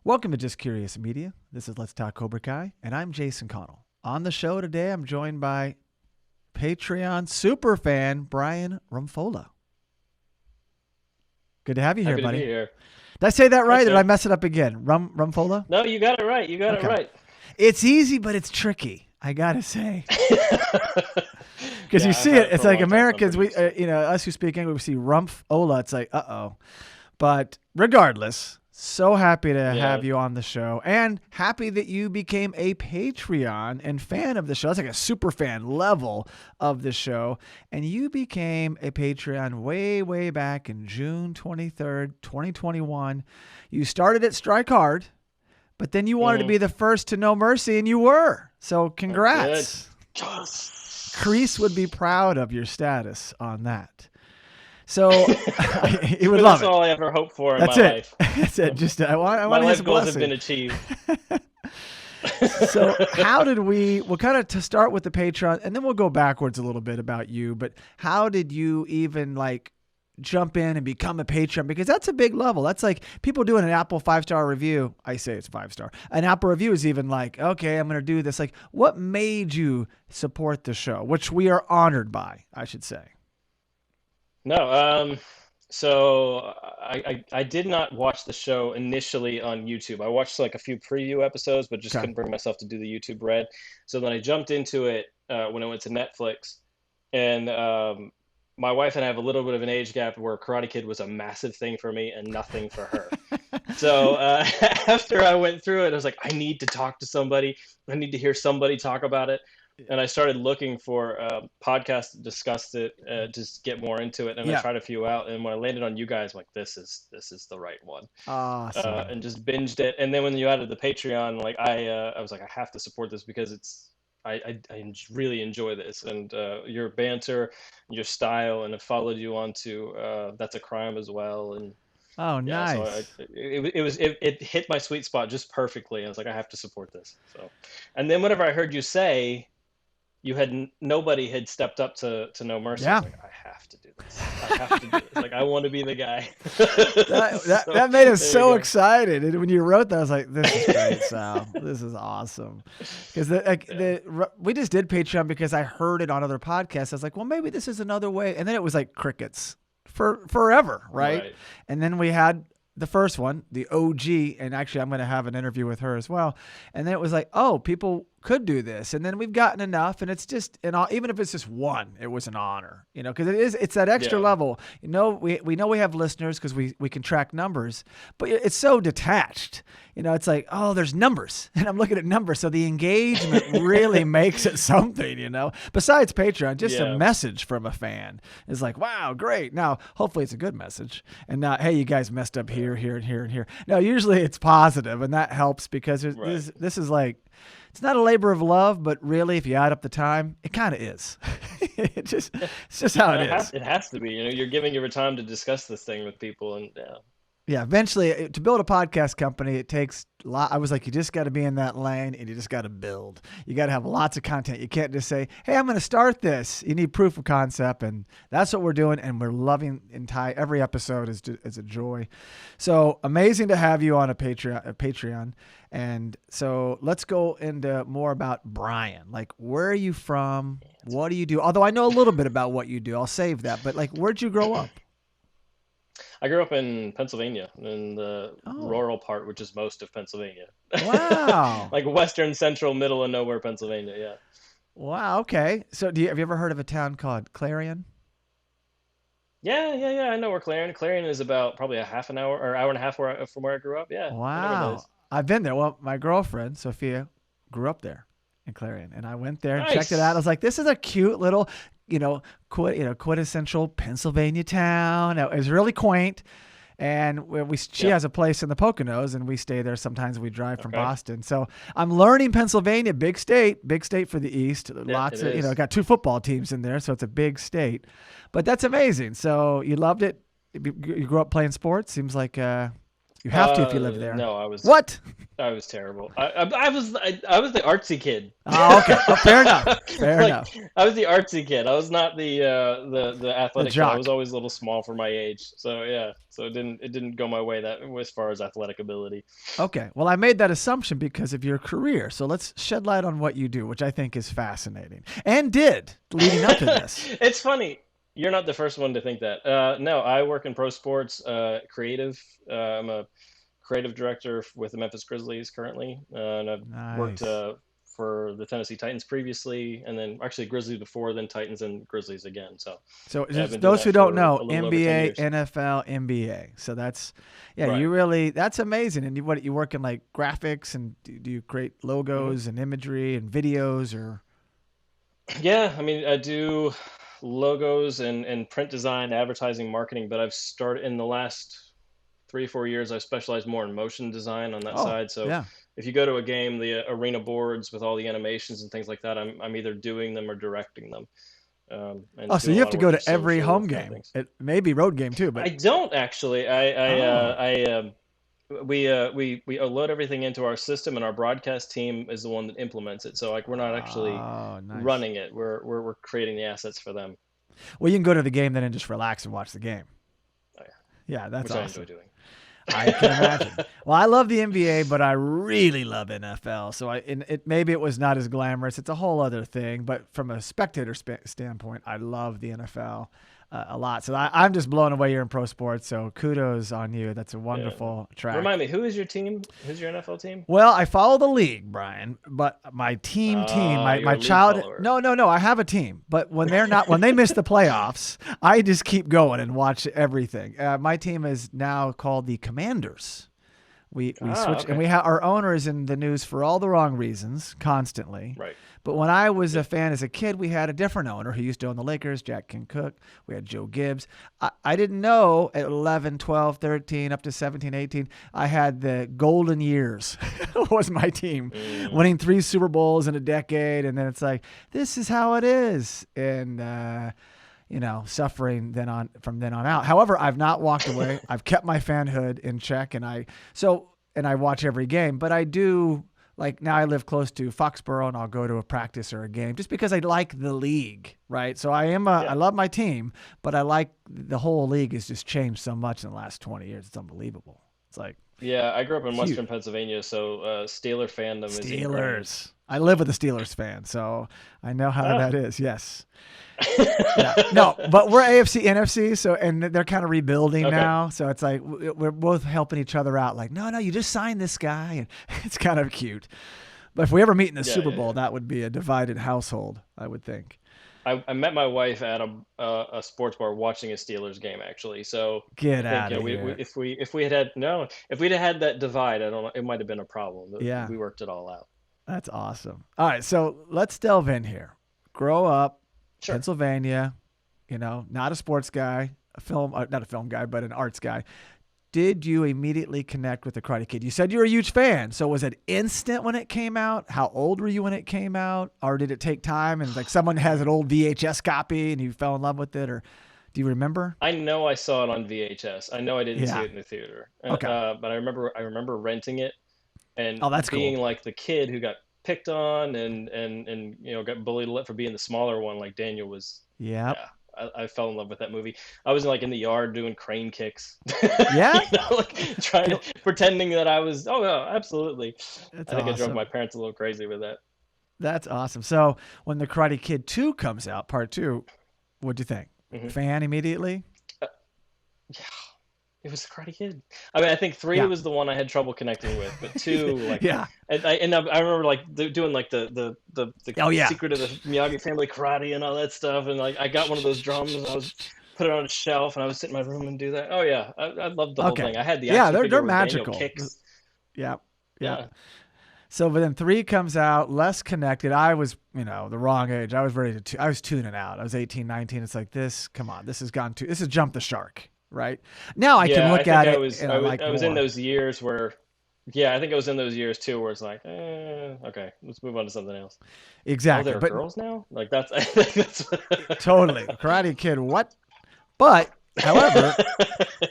Welcome to Just Curious Media. This is Let's Talk Cobrakai, and I'm Jason Connell. On the show today, I'm joined by Patreon superfan Bryan Rumfola. Good to have you here, buddy. To be here. Did I say that right, Thanks, or did I mess it up again? Rumfola? No, you got it right. You got it right. It's easy, but it's tricky, I gotta say. Because you see I've had it, it's for a like long time, Americans, we, somebody us who speak English, we see Rumfola, it's like, uh-oh. But regardless, so happy to have you on the show, and happy that you became a Patreon and fan of the show. That's like a super fan level of the show. And you became a Patreon way back in June 23rd, 2021. You started at Strike Hard, but then you wanted to be the first to know mercy, and you were. So congrats. Kreese would be proud of your status on that. So he would love it. That's all I ever hoped for in That's my it. life. That's it. Just I want My his life goals blessing. have been achieved. So how did we'll kind of to start with the Patreon, and then we'll go backwards a little bit about you, but how did you even jump in and become a Patreon? Because that's a big level. That's like people doing an Apple 5-star review. I say it's 5-star. An Apple review is even like, okay, I'm going to do this. Like, what made you support the show, which we are honored by, I should say? No, so I did not watch the show initially on YouTube. I watched like a few preview episodes, but just couldn't bring myself to do the YouTube Red. So then I jumped into it when it went to Netflix, and my wife and I have a little bit of an age gap where Karate Kid was a massive thing for me and nothing for her. So after I went through it, I was like, I need to talk to somebody. I need to hear somebody talk about it. And I started looking for podcasts that discussed it, just get more into it. And I tried a few out. And when I landed on you guys, I'm like, this is the right one. Awesome. And just binged it. And then when you added the Patreon, like I was like, I have to support this because I really enjoy this, and your banter, your style, and I followed you onto That's a Crime as well. And oh, nice. So it hit my sweet spot just perfectly. I was like, I have to support this. So, and then whenever I heard you say you had nobody had stepped up to No Mercy, I was like, I have to do this. I have to do this. Like, I want to be the guy. that made us so excited. And when you wrote that, I was like, this is great, Sal. This is awesome. Because we just did Patreon because I heard it on other podcasts. I was like, well, maybe this is another way. And then it was like crickets for forever, right? And then we had the first one, the OG, and actually I'm going to have an interview with her as well. And then it was like, oh, people could do this. And then we've gotten enough, and it's just, even if it's just one, it was an honor, because it's that extra level. We know we have listeners because we can track numbers, but it's so detached. It's like, oh, there's numbers, and I'm looking at numbers. So the engagement really makes it something, Besides Patreon, just a message from a fan is like, wow, great. Now, hopefully it's a good message, and not, hey, you guys messed up here, here, and here, and here. No, usually it's positive, and that helps because this is like, it's not a labor of love, but really, if you add up the time, it kind of is. It's just how it is. It has to be. You're giving your time to discuss this thing with people, and eventually, to build a podcast company, it takes a lot. I was like, you just got to be in that lane, and you just got to build. You got to have lots of content. You can't just say, hey, I'm going to start this. You need proof of concept, and that's what we're doing, and we're loving every episode is a joy. So amazing to have you on a Patreon. And so let's go into more about Bryan. Like, where are you from? What do you do? Although I know a little bit about what you do. I'll save that. But where'd you grow up? I grew up in Pennsylvania, in the rural part, which is most of Pennsylvania. Wow. Like western, central, middle of nowhere, Pennsylvania, yeah. Wow, okay. So have you ever heard of a town called Clarion? Yeah. I know where Clarion is about probably a half an hour or hour and a half from where I grew up, yeah. Wow. I've been there. Well, my girlfriend, Sophia, grew up there in Clarion, and I went there and checked it out. I was like, this is a cute little quintessential Pennsylvania town. It was really quaint. And she has a place in the Poconos, and we stay there sometimes. We drive from Boston. So I'm learning Pennsylvania, big state for the East. Lots of, got 2 football teams in there. So it's a big state, but that's amazing. So you loved it. You grew up playing sports. Seems like, you have to if you live there. No, I was. What? I was terrible. I was the artsy kid. Oh, okay. Oh, fair enough. Fair enough. I was the artsy kid. I was not the The athletic kid. I was jock. always a little small for my age. So yeah. So it didn't go my way that as far as athletic ability. Okay. Well, I made that assumption because of your career. So let's shed light on what you do, which I think is fascinating and did leading up to this. It's funny. You're not the first one to think that. No, I work in pro sports, creative. I'm a creative director with the Memphis Grizzlies currently, and I've worked Nice. for the Tennessee Titans previously, and then actually Grizzlies before, then Titans and Grizzlies again. So So yeah, I've just been doing those who that don't for know, a little over 10 NBA, years. NFL, NBA. So that's, yeah, Right. you really, that's amazing. And you work in like graphics and do you create hmm logos and imagery and videos or? Yeah, I mean, I do logos and print design, advertising, marketing, but I've started in the last 3 or 4 years. I've specialized more in motion design on that Oh, side. So yeah. if you go to a game, the arena boards with all the animations and things like that, I'm either doing them or directing them, Oh, and so doing you a have lot to of go work for to every social home kind of game. things. It maybe road game too, I but don't actually. oh, We load everything into our system, and our broadcast team is the one that implements it. So like we're not actually oh, nice. running it. We're creating the assets for them, Well, you can go to the game then and just relax and watch the game. uh, Yeah, that's which I enjoy awesome. doing. I can imagine. Well, I love the NBA, but I really love NFL. So maybe it was not as glamorous. It's a whole other thing. But from a spectator standpoint, I love the NFL a lot. So I'm just blown away. You're in pro sports. So kudos on you. That's a Yeah. wonderful track. Remind me, who is your team? Who's your NFL team? Well, I follow the league, Brian, but my team, You're my a league child. follower. No. I have a team, but when they miss the playoffs, I just keep going and watch everything. My team is now called the Commanders. We switch and Okay. we have our owner is in the news for all the wrong reasons constantly. Right. But when I was a Yep. fan as a kid, we had a different owner who used to own the Lakers, Jack King Cook. We had Joe Gibbs. I didn't know at 11, 12, 13, up to 17, 18, I had the golden years was my team, Mm, winning 3 Super Bowls in a decade. And then it's like, this is how it is. And, suffering from then on out. However, I've not walked away. I've kept my fanhood in check, and I watch every game. But I do like now. I live close to Foxborough, and I'll go to a practice or a game just because I like the league, right? So I yeah. love my team, but I like the whole league has just changed so much in the last 20 years. It's unbelievable. It's like Yeah. I grew up in huge. Western Pennsylvania, so Steeler fandom is ingrained. Steelers. I live with a Steelers fan, so I know how Ah. that is. Yes. Yeah, no, but we're AFC, NFC, so and they're kind of rebuilding Okay. now. So it's like we're both helping each other out. Like, no, you just signed this guy, and it's kind of cute. But if we ever meet in the Yeah, Super yeah, Bowl, yeah. that would be a divided household, I would think. I met my wife at a sports bar watching a Steelers game actually. So I Get think out of here. if we had no if we'd have had that divide, I don't know, it might have been a problem. But Yeah, we worked it all out. that's awesome. All right, so let's delve in here. Grow up, Sure. Pennsylvania. Not a sports guy, not a film guy, but an arts guy. Did you immediately connect with the Karate Kid? You said you're a huge fan. So was it instant when it came out? How old were you when it came out? Or did it take time and like someone has an old VHS copy and you fell in love with it? Or do you remember? I know I saw it on VHS. I know I didn't see Yeah. it in the theater, Okay. but I remember renting it and Oh, that's cool. being like the kid who got picked on and got bullied for being the smaller one, like Daniel was. Yep. Yeah, I fell in love with that movie. I was like in the yard doing crane kicks, Yeah. like trying to pretending that I was. Oh no, absolutely. That's I think I drove my awesome. parents a little crazy with that. That's awesome. So when the Karate Kid 2 comes out, part 2, what'd you think? hmm Fan immediately? Yeah, it was the Karate Kid. I mean, I think three Yeah. was the one I had trouble connecting with, but two, like, Yeah. I remember like doing like the Oh, yeah. secret of the Miyagi family karate and all that stuff, and like I got one of those drums and I was put it on a shelf and I would sit in my room and do that. Oh yeah, I loved the whole Okay. thing. I had the Yeah, action they're figure where Daniel magical. kicks. Yeah. Yeah. Yeah, So, but then 3 comes out, less connected. I was, the wrong age. I was ready to, I was tuning out. I was 18, 19. It's like this, come on, this has jumped the shark, right? Now I can yeah. I look think at I it was and I I was like I was in more. those years where. Yeah, I think I was in those years too, where it's like, okay, let's move on to something else. Oh, Exactly. there are But girls now? Like that's I think that's totally. Karate Kid, what? But However,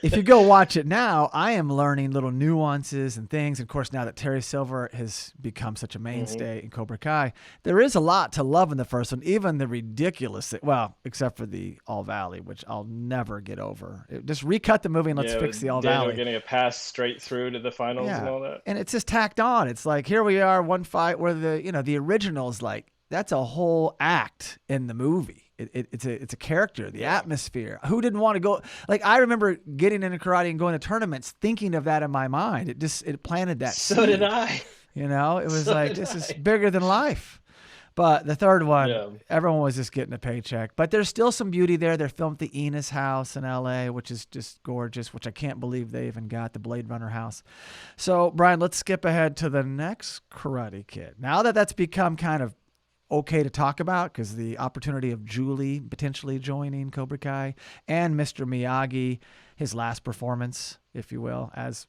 if you go watch it now, I am learning little nuances and things. And of course, now that Terry Silver has become such a mainstay in Cobra Kai, there is a lot to love in the first one, even the ridiculous, well, except for the All Valley, which I'll never get over. Just recut the movie and let's fix the All Daniel Valley. Getting a pass straight through to the finals and all that. And it's just tacked on. It's like, here we are, one fight where the original's like, that's a whole act in the movie. It's a character, the atmosphere. Who didn't want to go? Like, I remember getting into karate and going to tournaments, thinking of that in my mind. It planted that. So did I. It was like, this is bigger than life. But the third one, everyone was just getting a paycheck. But there's still some beauty there. They're filmed at the Enos house in L.A., which is just gorgeous, which I can't believe they even got, the Blade Runner house. So, Bryan, let's skip ahead to the next Karate Kid. Now that that's become kind of okay to talk about, because the opportunity of Julie potentially joining Cobra Kai and Mr. Miyagi, his last performance, if you will, as,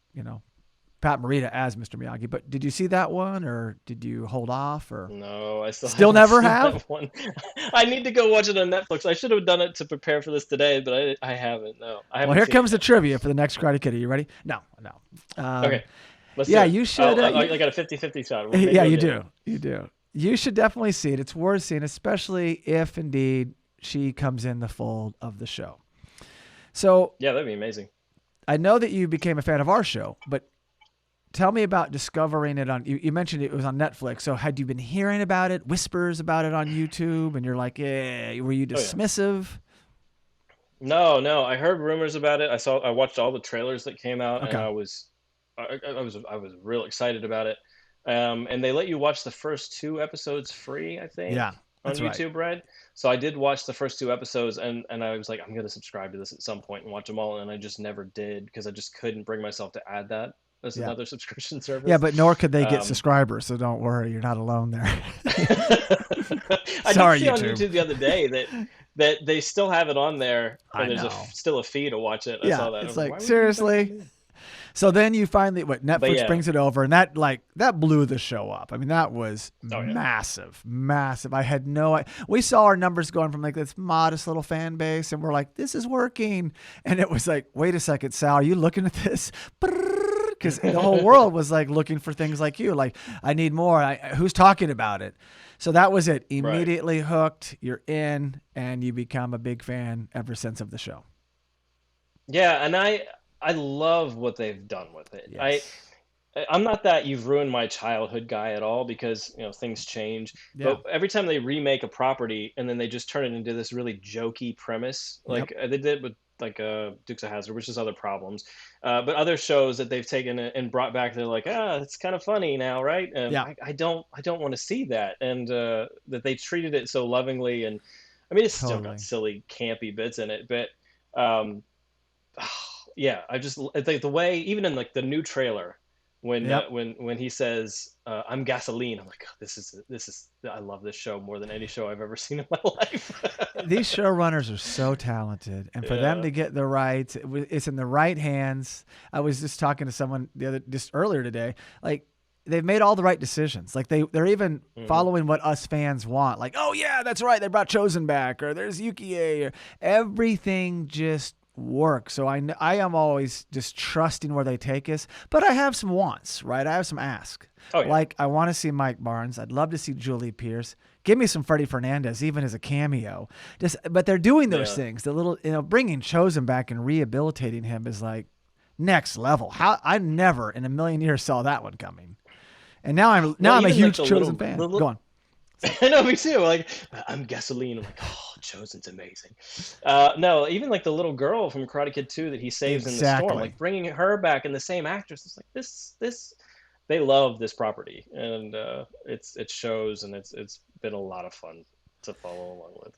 Patmorita as Mr. Miyagi. But did you see that one, or did you hold off? Or no, I still never have that one. I need to go watch it on Netflix. I should have done it to prepare for this today, but I haven't. No, I haven't. Well, here comes the trivia for the next Karate Kid. Are you ready? No. Okay. Let's do it. You should. I got a 50-50 shot. Yeah, you do. You do. You should definitely see it. It's worth seeing, especially if indeed she comes in the fold of the show. So yeah, that'd be amazing. I know that you became a fan of our show, but tell me about discovering it on. You mentioned it was on Netflix. So had you been hearing about it, whispers about it on YouTube, and you're like, were you dismissive? No. I heard rumors about it. I watched all the trailers that came out, and I was real excited about it. And they let you watch the first 2 episodes free, I think. Yeah, on YouTube, right? So I did watch the first 2 episodes, and I was like, I'm going to subscribe to this at some point and watch them all, and I just never did because I just couldn't bring myself to add that as another subscription service. Yeah, but nor could they get subscribers, so don't worry, you're not alone there. Sorry, I did see on YouTube the other day that they still have it on there, and there's still a fee to watch it. I saw that. It's like, seriously? So then you finally, Netflix brings it over, and that blew the show up. I mean, that was massive. I had we saw our numbers going from like this modest little fan base, and we're like, this is working. And it was like, wait a second, Sal, are you looking at this? Because the whole world was like looking for things like you. Like, I need more. Who's talking about it? So that was it. Immediately hooked. You're in, and you become a big fan ever since of the show. Yeah, and I love what they've done with it. Yes. I'm not that you've ruined my childhood guy at all, because things change. Yeah. But every time they remake a property and then they just turn it into this really jokey premise, like they did with Dukes of Hazzard, which is other problems. But other shows that they've taken and brought back, they're like, it's kind of funny now, right? And I don't want to see that, and that they treated it so lovingly. And I mean, it's still got silly, campy bits in it, but yeah, I just like the way, even in like the new trailer, when he says I'm gasoline, I'm like, this is I love this show more than any show I've ever seen in my life. These showrunners are so talented, and for them to get the rights, it's in the right hands. I was just talking to someone just earlier today, like, they've made all the right decisions. Like they're even following what us fans want. Like, oh yeah, that's right, they brought Chosen back, or there's Yukie, or everything just works. So I am always just trusting where they take us, but I have some wants, right? I have some asks. Like, I want to see Mike Barnes. I'd love to see Julie Pierce. Give me some Freddie Fernandez, even as a cameo. But they're doing those things. The little, bringing Chosen back and rehabilitating him is like next level. How I never in a million years saw that one coming. And now I'm a huge Chosen fan. Go on. I know, me too. Like, I'm gasoline. I'm like, oh, Chosen's amazing. No, even like the little girl from Karate Kid 2 that he saves in the storm, like bringing her back, and the same actress. It's like this. They love this property, and it shows, and it's been a lot of fun to follow along with.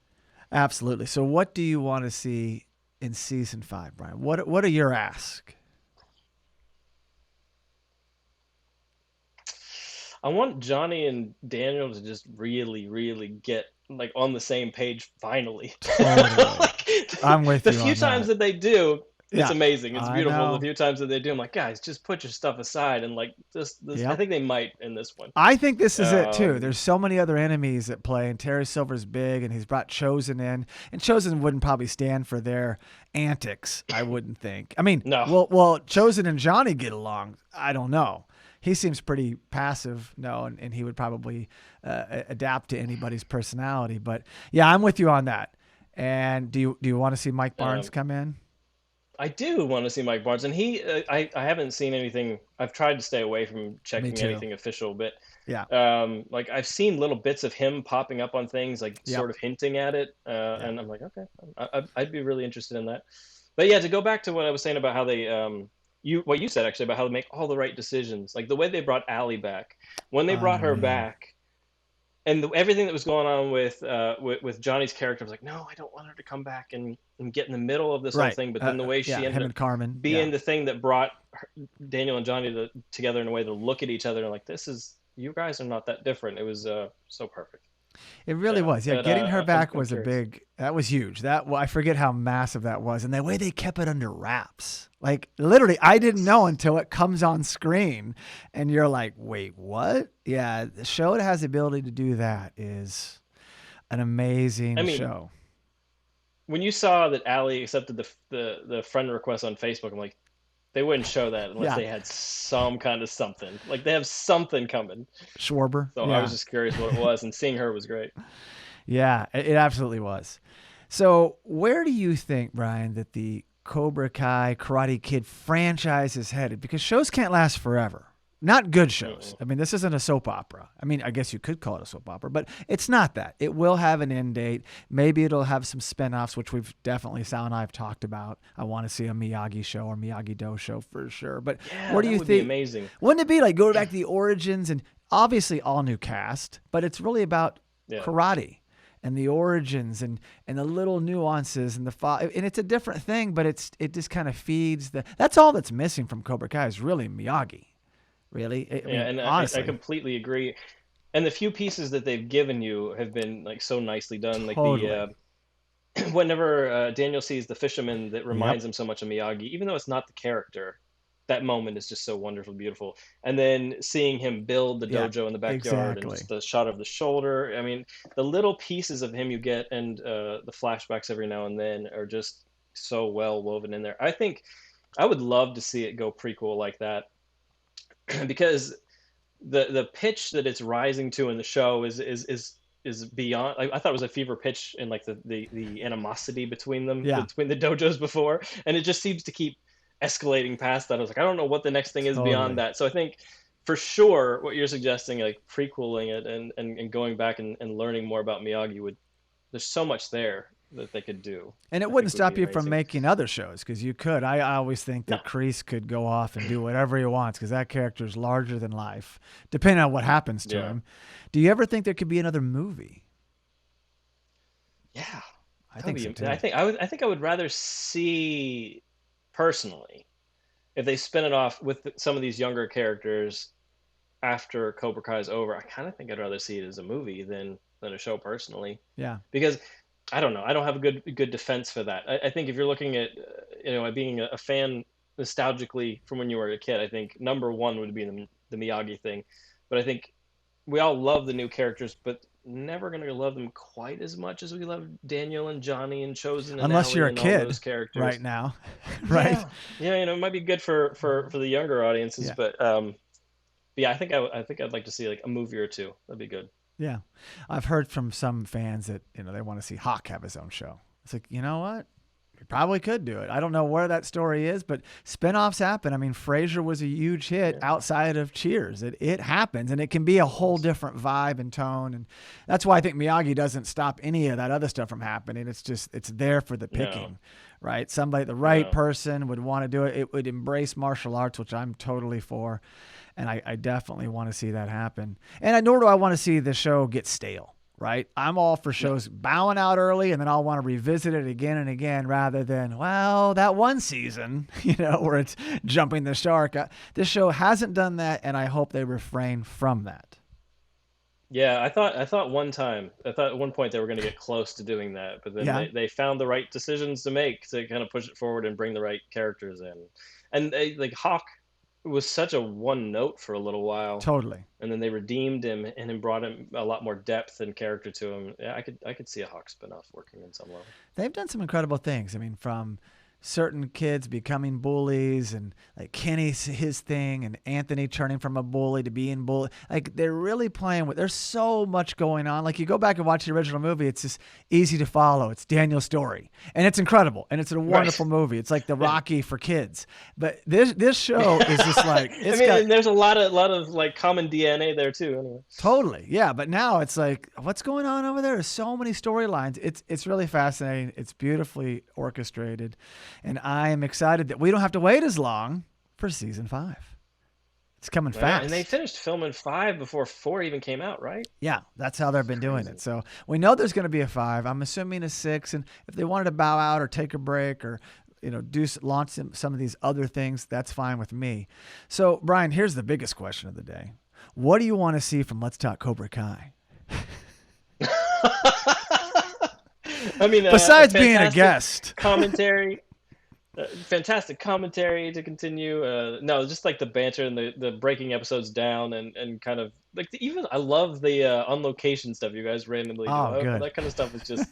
Absolutely. So, what do you want to see in season 5, Bryan? What are your asks? I want Johnny and Daniel to just really, really get like on the same page finally. Totally. I'm with you. The few times that they do, It's Yeah, amazing. It's I beautiful. The know. few times that they do, I'm like, guys, just put your stuff aside and like this. I Yep. think they might in this one. I think this is it too. Um, There's so many other enemies at play, and Terry Silver's big, and he's brought Chosen in, and Chosen wouldn't probably stand for their antics. I wouldn't think. I mean, no, well, Chosen and Johnny get along. I don't know. He seems pretty passive, no, and he would probably adapt to anybody's personality. But yeah, I'm with you on that. And do you want to see Mike Barnes um, come in? I do want to see Mike Barnes, and I haven't seen anything. I've tried to stay away from Me checking too. anything official, but Yeah. like I've seen little bits of him popping up on things, like Yep. sort of hinting at it, Yep. and I'm like, okay, I'd be really interested in that. But yeah, to go back to what I was saying about how they, what you said actually about how they make all the right decisions, like the way they brought Allie back, when they brought her Unreal. back, and everything that was going on with Johnny's character, I was like, no, I don't want her to come back and get in the middle of this whole Right. thing. But then the way Yeah. she ended Him up and Carmen. Yeah. being the thing that brought Daniel and Johnny together in a way to look at each other and like, this is, you guys are not that different. It was so perfect. It really Yeah, was. Yeah, but getting her back I'm was curious. that was huge. I forget how massive that was. And the way they kept it under wraps. Like literally, I didn't know until it comes on screen and you're like, wait, what? Yeah, the show that has the ability to do that is an I amazing mean, show. when you saw that Allie accepted the friend request on Facebook, I'm like, they wouldn't show that unless Yeah. they had some kind of something. Like they have something coming. Schwarber. So I was Yeah. just curious what it was, and seeing her was great. Yeah, it absolutely was. So where do you think, Bryan, that the Cobra Kai Karate Kid franchise is headed? Because shows can't last forever. Not good shows. Mm-mm. I mean, this isn't a soap opera. I mean, I guess you could call it a soap opera, but it's not that. It will have an end date. Maybe it'll have some spinoffs, which we've definitely, Sal and I have talked about. I want to see a Miyagi show or Miyagi-Do show for sure. But Yeah, what do that you would be think? amazing. Wouldn't it be like go back to the origins and obviously all new cast, but it's really about Yeah. karate and the origins and the little nuances and and it's a different thing, but it just kind of feeds that's all that's missing from Cobra Kai is really Miyagi. Really, I Yeah, mean, and I honestly, completely agree. And the few pieces that they've given you have been like so nicely done. Like the totally. whenever Daniel sees the fisherman that Yep. reminds him so much of Miyagi, even though it's not the character, that moment is just so wonderfully beautiful. And then seeing him build the Yeah. dojo in the backyard and Exactly. just the shot of the shoulder. I mean, the little pieces of him you get and the flashbacks every now and then are just so well woven in there. I think I would love to see it go prequel like that because the pitch that it's rising to in the show is beyond. I thought it was a fever pitch in like the animosity between them, Yeah. between the dojos before, and it just seems to keep escalating past that. I was like, I don't know what the next thing is beyond Totally. that. So I think for sure what you're suggesting, like prequeling it and going back and learning more about Miyagi would. There's so much there that they could do. And it I wouldn't think would be stop you from amazing. making other shows because you could. I always think No, that Kreese could go off and do whatever he wants because that character is larger than life, depending on what happens to yeah, him. Do you ever think there could be another movie? yeah. I That would think so be. too. I think I would rather see personally if they spin it off with some of these younger characters after Cobra Kai is over. I kind of think I'd rather see it as a movie than a show personally, Yeah. because I don't know. I don't have a good defense for that. I think if you're looking at being a fan nostalgically from when you were a kid, I think number one would be the Miyagi thing. But I think we all love the new characters, but never gonna love them quite as much as we love Daniel and Johnny and Chosen and Unless you're Allie a and all kid those characters. right now, right? Yeah, yeah, it might be good for the younger audiences, Yeah. but yeah, I think I'd like to see like a movie or two. That'd be good. Yeah. I've heard from some fans that, they want to see Hawk have his own show. It's like, you know what? You probably could do it. I don't know where that story is, but spinoffs happen. I mean, Frasier was a huge hit Yeah, outside of Cheers. It happens, and it can be a whole different vibe and tone. And that's why I think Miyagi doesn't stop any of that other stuff from happening. It's there for the no, picking, right? Somebody, the right no, person would want to do it. It would embrace martial arts, which I'm totally for. And I definitely want to see that happen. And nor do I want to see the show get stale, right? I'm all for no. shows bowing out early and then I'll want to revisit it again and again rather than, well, that one season, where it's jumping the shark. This show hasn't done that, and I hope they refrain from that. Yeah, I thought at one point they were going to get close to doing that, but then Yeah, they found the right decisions to make to kind of push it forward and bring the right characters in. And like Hawk was such a one note for a little while, totally. and then they redeemed him and then brought him a lot more depth and character to him. Yeah, I could see a Hawk spinoff working in some level. They've done some incredible things. I mean, from certain kids becoming bullies and like Kenny's his thing and Anthony turning from a bully to being bully. Like they're really playing with, there's so much going on. Like you go back and watch the original movie, it's just easy to follow. It's Daniel's story and it's incredible. And it's a wonderful movie. It's like the Rocky for kids. But this show is just like, I mean, and there's a lot of like common DNA there too. Anyway. Totally. Yeah. But now it's like, what's going on over there? There's so many storylines. It's really fascinating. It's beautifully orchestrated. And I am excited that we don't have to wait as long for season 5. It's coming fast. And they finished filming 5 before 4 even came out, right? Yeah, that's how they've been doing it. So we know there's going to be a 5. I'm assuming a 6. And if they wanted to bow out or take a break or launch some of these other things, that's fine with me. So Bryan, here's the biggest question of the day. What do you want to see from Let's Talk Cobra Kai? I mean, besides being a guest, commentary, fantastic commentary to continue. No, just like the banter and the breaking episodes down and kind of like even I love the on location stuff you guys randomly do. Good. That kind of stuff is just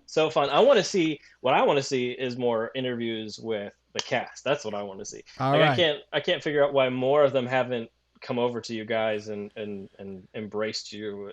so fun. I want to see is more interviews with the cast. That's what I want to see. All like, right. I can't figure out why more of them haven't come over to you guys and embraced you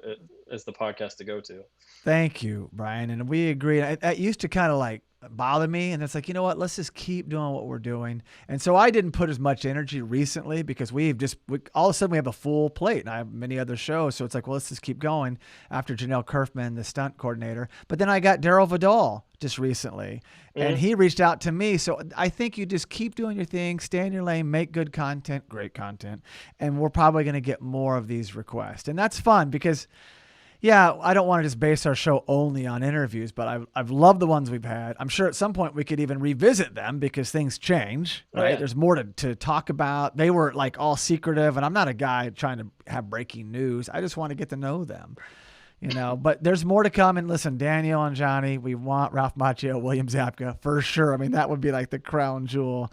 as the podcast to go to. Thank you, Bryan. And we agree. That used to kind of like bother me. And it's like, you know what? Let's just keep doing what we're doing. And so I didn't put as much energy recently because all of a sudden we have a full plate and I have many other shows. So it's like, well, let's just keep going after Janelle Kerfman, the stunt coordinator. But then I got Daryl Vidal just recently and he reached out to me. So I think you just keep doing your thing, stay in your lane, make good content, great content. And we're probably going to get more of these requests. And that's fun because I don't want to just base our show only on interviews, but I've loved the ones we've had. I'm sure at some point we could even revisit them because things change, right? Oh, yeah. There's more to talk about. They were like all secretive, and I'm not a guy trying to have breaking news. I just want to get to know them, but there's more to come. And listen, Daniel and Johnny, we want ralphmacchio, williamzabka for sure. I mean, that would be like the crown jewel.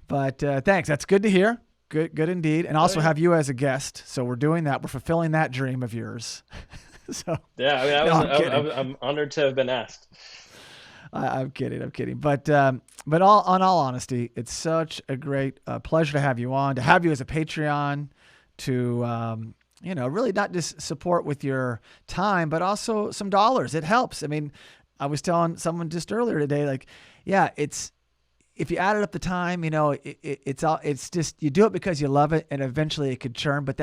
But thanks. That's good to hear. Good indeed. And also have you as a guest. So we're doing that. We're fulfilling that dream of yours. So yeah, I mean, I'm honored to have been asked. I'm kidding. But on all honesty, it's such a great pleasure to have you on, to have you as a Patreon, to really not just support with your time, but also some dollars. It helps. I mean, I was telling someone just earlier today, like, yeah, if you added up the time, it's just, you do it because you love it and eventually it could churn. But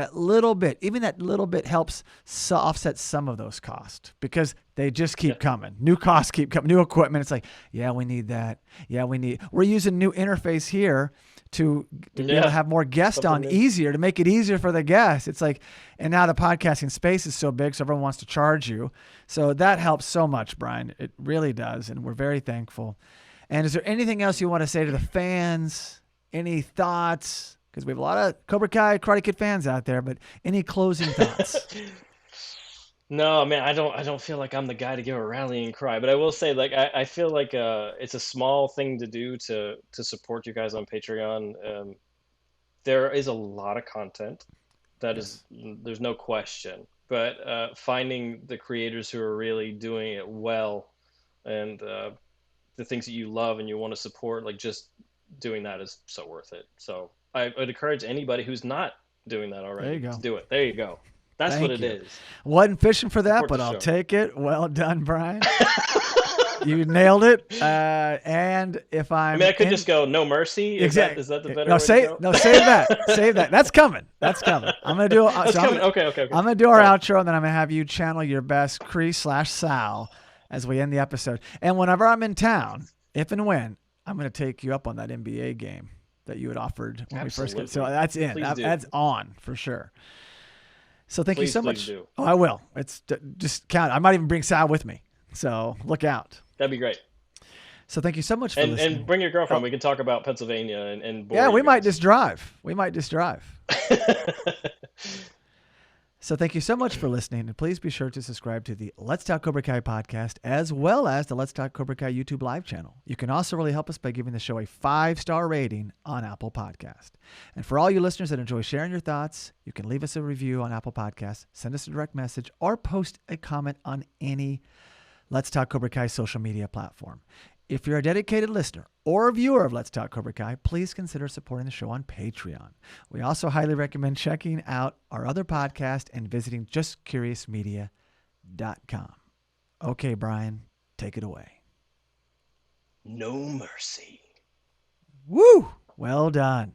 even that little bit helps offset some of those costs because they just keep coming. New costs keep coming, new equipment. It's like, yeah, we need that. Yeah, we're using new interface here to be able to have more guests on easier, to make it easier for the guests. It's like, and now the podcasting space is so big, so everyone wants to charge you. So that helps so much, Bryan. It really does. And we're very thankful. And is there anything else you want to say to the fans? Any thoughts? Because we have a lot of Cobra Kai Karate Kid fans out there, but any closing thoughts? No, man, I don't feel like I'm the guy to give a rallying cry, but I will say, like, I feel like it's a small thing to do to support you guys on Patreon. There is a lot of content. There's no question, but finding the creators who are really doing it well and the things that you love and you want to support, like just doing that is so worth it. So I would encourage anybody who's not doing that already to do it. There you go. That's what it is. Wasn't fishing for that, but I'll take it. Well done, Bryan. You nailed it. And if I could just go No Mercy. Exactly. Is that the better way to go? No, save that. Save that. That's coming. I'm going to do Okay. I'm going to do our outro, and then I'm going to have you channel your best Cree/Sal as we end the episode. And whenever I'm in town, if and when, I'm going to take you up on that NBA game that you had offered when we first got. So that's in. That's on for sure. So thank you so much. Do. Oh, I will. It's just count. I might even bring Sal with me. So look out. That'd be great. So thank you so much for listening. And bring your girlfriend. We can talk about Pennsylvania and yeah, we might just drive. So thank you so much for listening, and please be sure to subscribe to the Let's Talk Cobra Kai podcast, as well as the Let's Talk Cobra Kai YouTube live channel. You can also really help us by giving the show a 5-star rating on Apple Podcast. And for all you listeners that enjoy sharing your thoughts, you can leave us a review on Apple Podcasts, send us a direct message, or post a comment on any Let's Talk Cobra Kai social media platform. If you're a dedicated listener or a viewer of Let's Talk Cobra Kai, please consider supporting the show on Patreon. We also highly recommend checking out our other podcast and visiting justcuriousmedia.com. Okay, Bryan, take it away. No mercy. Woo! Well done.